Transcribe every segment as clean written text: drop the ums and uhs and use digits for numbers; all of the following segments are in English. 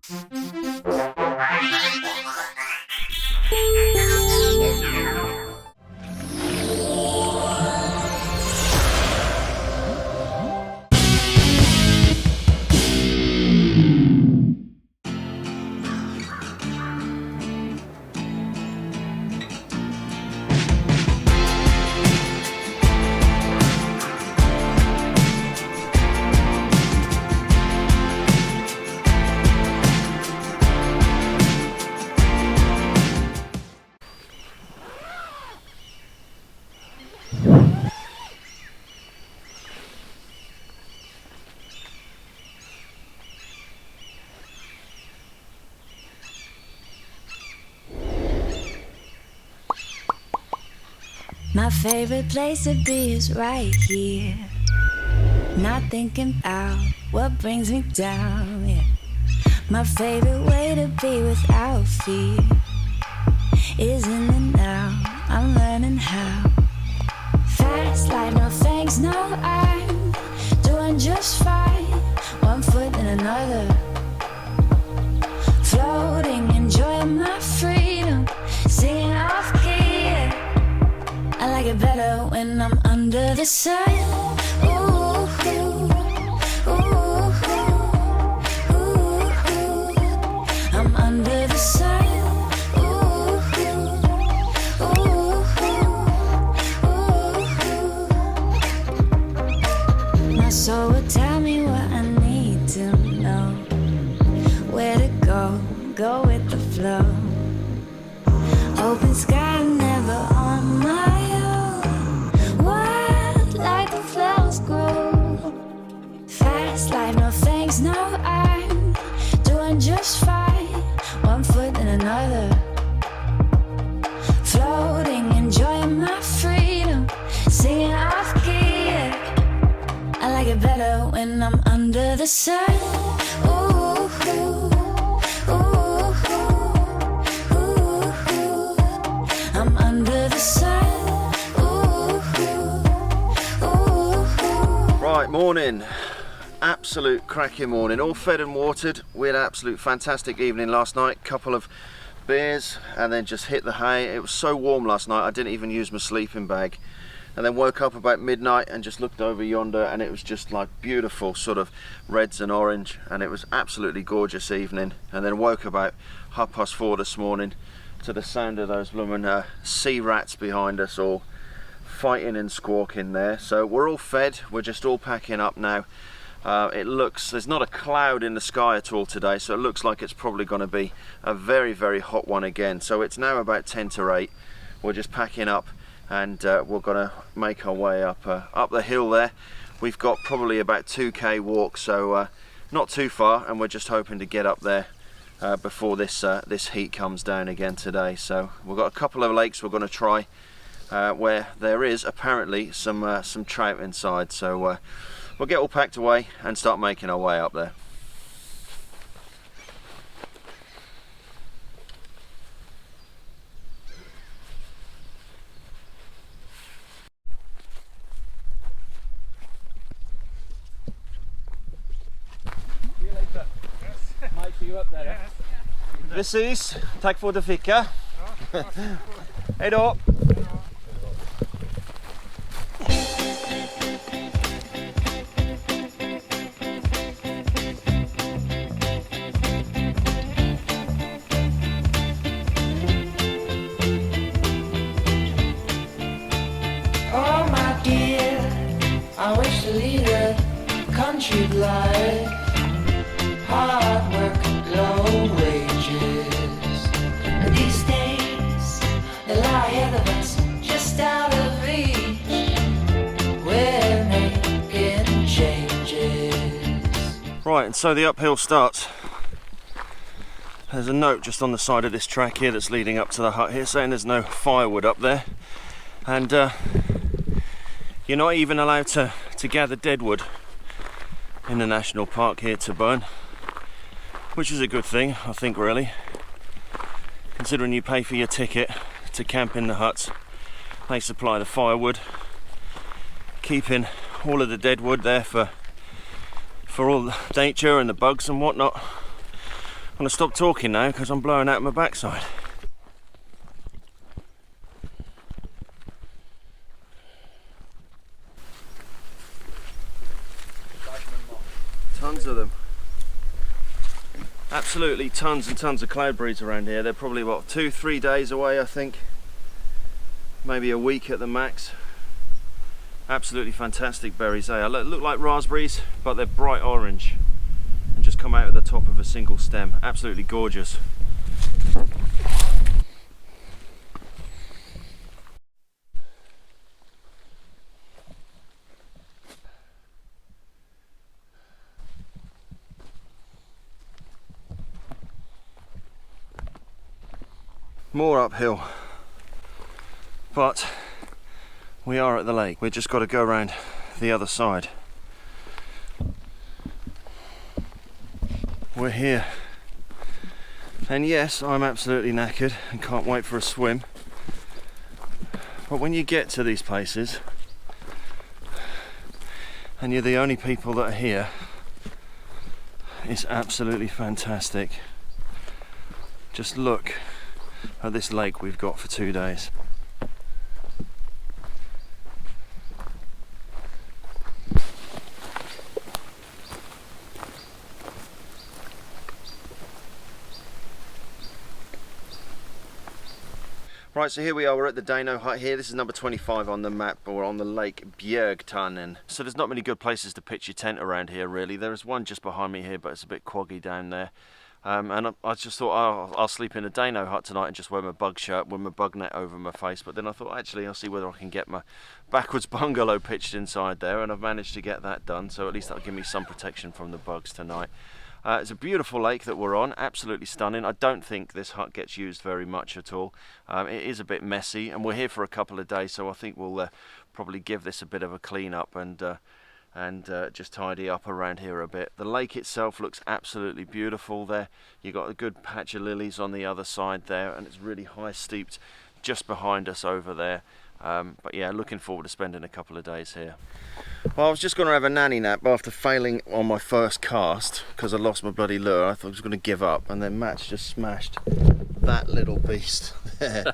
My favorite place to be is right here. Not thinking about what brings me down, yeah. My favorite way to be without fear is in the now. I'm learning how. Fast life, no thanks, no, I'm doing just fine. One foot in another, floating, enjoying my freedom, singing off key. I like it better when I'm under the sun. Ooh, ooh, ooh, ooh, ooh. I'm under the sun. Ooh, ooh, ooh, ooh. My soul will tell me what I need to know. Where to go with the flow. Open sky, never on my own. Wild like the flowers grow. Fast life, no thanks, no, I'm doing just fine. One foot in another, floating, enjoying my freedom, singing off key, yeah. I like it better when I'm under the sun. Ooh, ooh, ooh, ooh, ooh. I'm under the sun. Ooh, ooh, ooh. Right, morning. Absolute cracking morning. All fed and watered. We had an absolute fantastic evening last night. Couple of beers and then just hit the hay. It was so warm last night I didn't even use my sleeping bag. And then woke up about midnight and just looked over yonder and it was just like beautiful sort of reds and orange, and it was absolutely gorgeous evening. And then woke about 4:30 this morning to the sound of those blooming sea rats behind us all fighting and squawking there. So we're all fed, we're just all packing up now. It looks, there's not a cloud in the sky at all today, so it looks like it's probably going to be a very, very hot one again. So it's now about 10 to 8. We're just packing up and we're going to make our way up the hill there. We've got probably about 2k walk, so not too far, and we're just hoping to get up there before this heat comes down again today. So we've got a couple of lakes we're going to try where there is apparently some trout inside. So we'll get all packed away and start making our way up there. See you later. Yes. Might see you up there. Yes. Precis, tack för det fika. Hej då. Oh my dear, I wish to lead a country life. Hard work, low wages. But these days, they lie ahead of us, just out of reach. We're making changes. Right, and so the uphill starts. There's a note just on the side of this track here that's leading up to the hut here saying there's no firewood up there. And you're not even allowed to gather deadwood in the national park here to burn, which is a good thing, I think, really, considering you pay for your ticket to camp in the huts. They supply the firewood, keeping all of the deadwood there for all the nature and the bugs and whatnot. I'm going to stop talking now because I'm blowing out my backside. Tons of them. Absolutely tons and tons of cloudbreeds around here. They're probably what, 2-3 days away, I think. Maybe a week at the max. Absolutely fantastic berries. They look like raspberries, but they're bright orange and just come out of the top of a single stem. Absolutely gorgeous. More uphill, but we are at the lake. We've just got to go around the other side. We're here, and yes, I'm absolutely knackered and can't wait for a swim, but when you get to these places and you're the only people that are here, it's absolutely fantastic. Just look at this lake we've got for 2 days. Right, so here we are, we're at the Dano hut here. This is number 25 on the map, or on the lake Bjergtarnen. So there's not many good places to pitch your tent around here really. There is one just behind me here, but it's a bit quaggy down there. And I just thought, oh, I'll sleep in a Dano hut tonight and just wear my bug shirt with my bug net over my face. But then I thought, actually, I'll see whether I can get my backwards bungalow pitched inside there, and I've managed to get that done. So at least that'll give me some protection from the bugs tonight. It's a beautiful lake that we're on, absolutely stunning. I don't think this hut gets used very much at all. It is a bit messy, and we're here for a couple of days, so I think we'll probably give this a bit of a clean up and just tidy up around here a bit. The lake itself looks absolutely beautiful there. You've got a good patch of lilies on the other side there, and it's really high steeped just behind us over there. But yeah, looking forward to spending a couple of days here. Well, I was just going to have a nanny nap after failing on my first cast because I lost my bloody lure. I thought I was going to give up, and then Matt's just smashed that little beast there.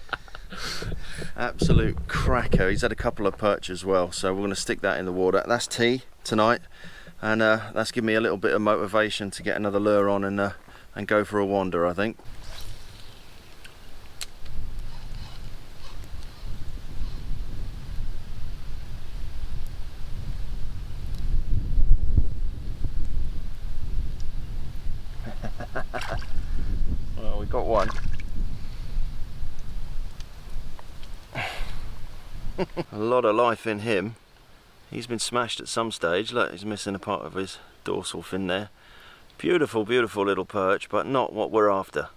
Absolute cracker. He's had a couple of perch as well, so we're going to stick that in the water. That's tea tonight, and that's given me a little bit of motivation to get another lure on and go for a wander, I think. Well, we got one. A lot of life in him. He's been smashed at some stage. Look, he's missing a part of his dorsal fin there. Beautiful, beautiful little perch, but not what we're after.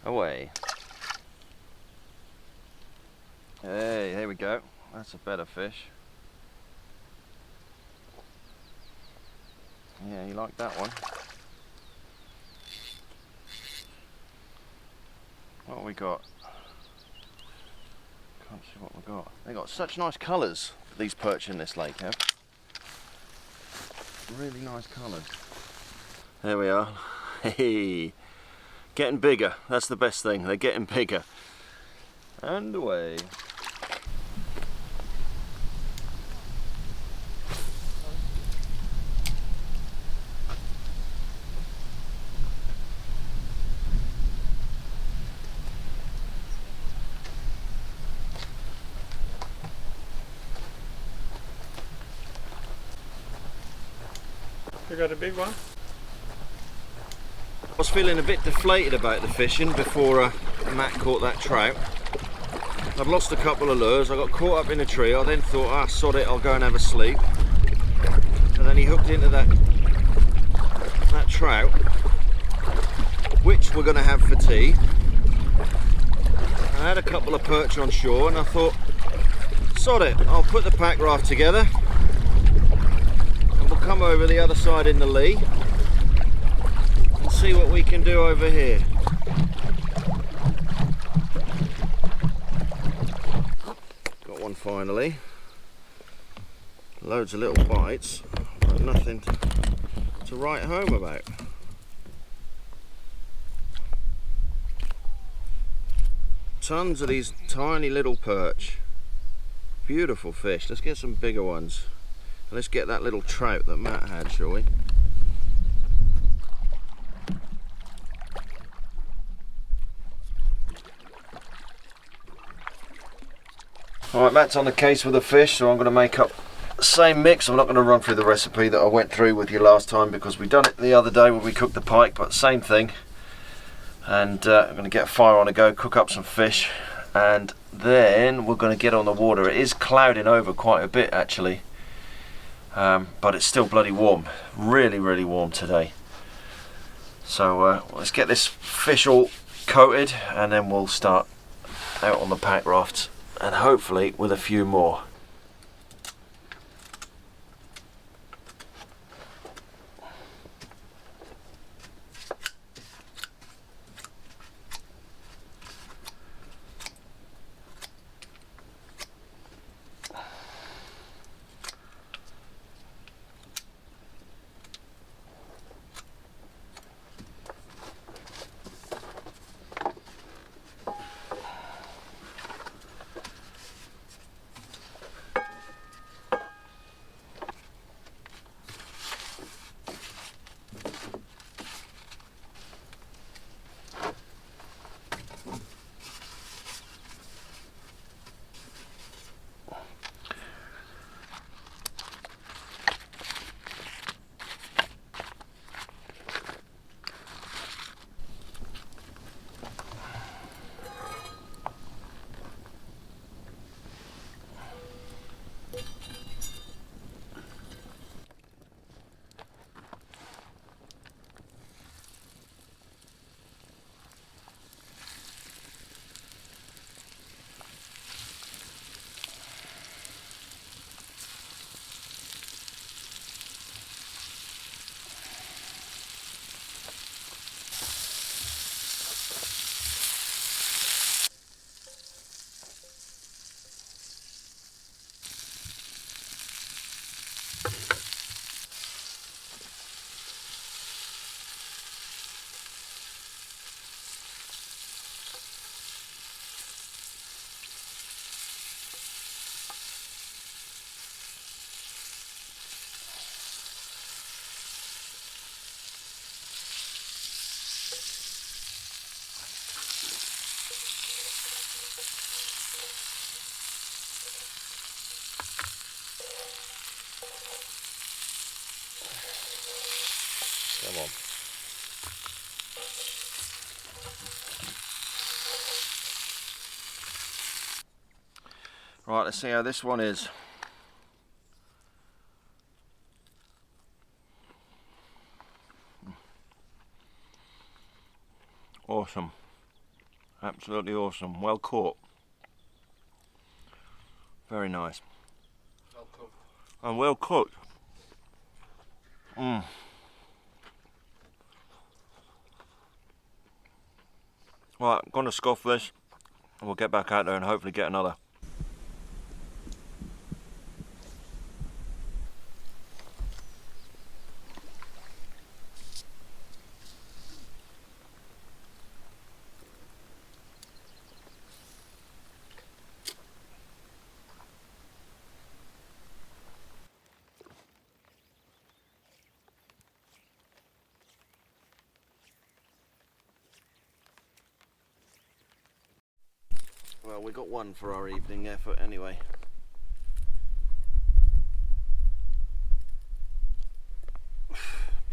Away. Hey, there we go. That's a better fish. Yeah, you like that one. What have we got? Can't see what we've got. They got such nice colours, these perch in this lake have. Really nice colours. There we are. Hey, getting bigger. That's the best thing. They're getting bigger. And away. You got a big one? I was feeling a bit deflated about the fishing before Matt caught that trout. I'd lost a couple of lures, I got caught up in a tree, I then thought, ah, sod it, I'll go and have a sleep. And then he hooked into that trout, which we're going to have for tea. I had a couple of perch on shore and I thought, sod it, I'll put the pack raft together. We'll come over the other side in the lee and see what we can do over here. Got one finally. Loads of little bites, but nothing to write home about. Tons of these tiny little perch. Beautiful fish. Let's get some bigger ones. Let's get that little trout that Matt had, shall we? Alright, Matt's on the case with the fish, so I'm going to make up the same mix. I'm not going to run through the recipe that I went through with you last time because we done it the other day when we cooked the pike, but same thing. And I'm going to get a fire on a go, cook up some fish, and then we're going to get on the water. It is clouding over quite a bit actually, but it's still bloody warm. Really, really warm today. So let's get this fish all coated and then we'll start out on the pack rafts. And hopefully with a few more. Come on. Right, let's see how this one is. Awesome. Absolutely awesome. Well caught. Very nice. Well cooked. And well cooked. Right, I'm going to scoff this and we'll get back out there and hopefully get another. Well, we got one for our evening effort anyway.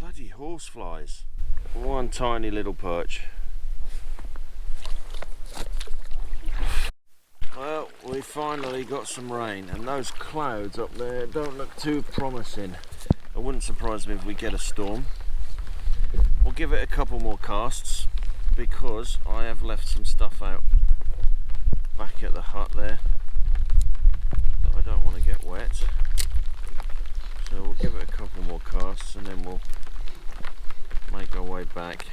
Bloody horseflies. One tiny little perch. Well, we finally got some rain, and those clouds up there don't look too promising. It wouldn't surprise me if we get a storm. We'll give it a couple more casts because I have left some stuff out back at the hut there that I don't want to get wet, so we'll give it a couple more casts and then we'll make our way back,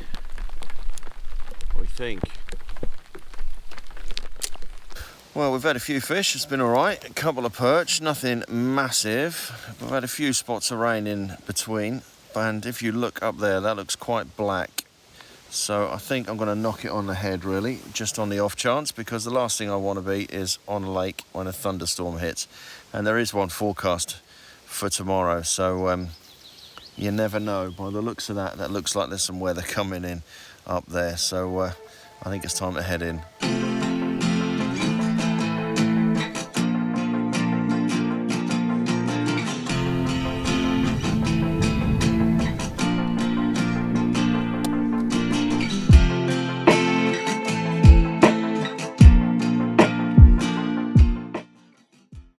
I think. Well, we've had a few fish, it's been alright, a couple of perch, nothing massive. We've had a few spots of rain in between, and if you look up there, that looks quite black. So I think I'm going to knock it on the head, really, just on the off chance, because the last thing I want to be is on a lake when a thunderstorm hits. And there is one forecast for tomorrow, so you never know. By the looks of that, that looks like there's some weather coming in up there. So I think it's time to head in.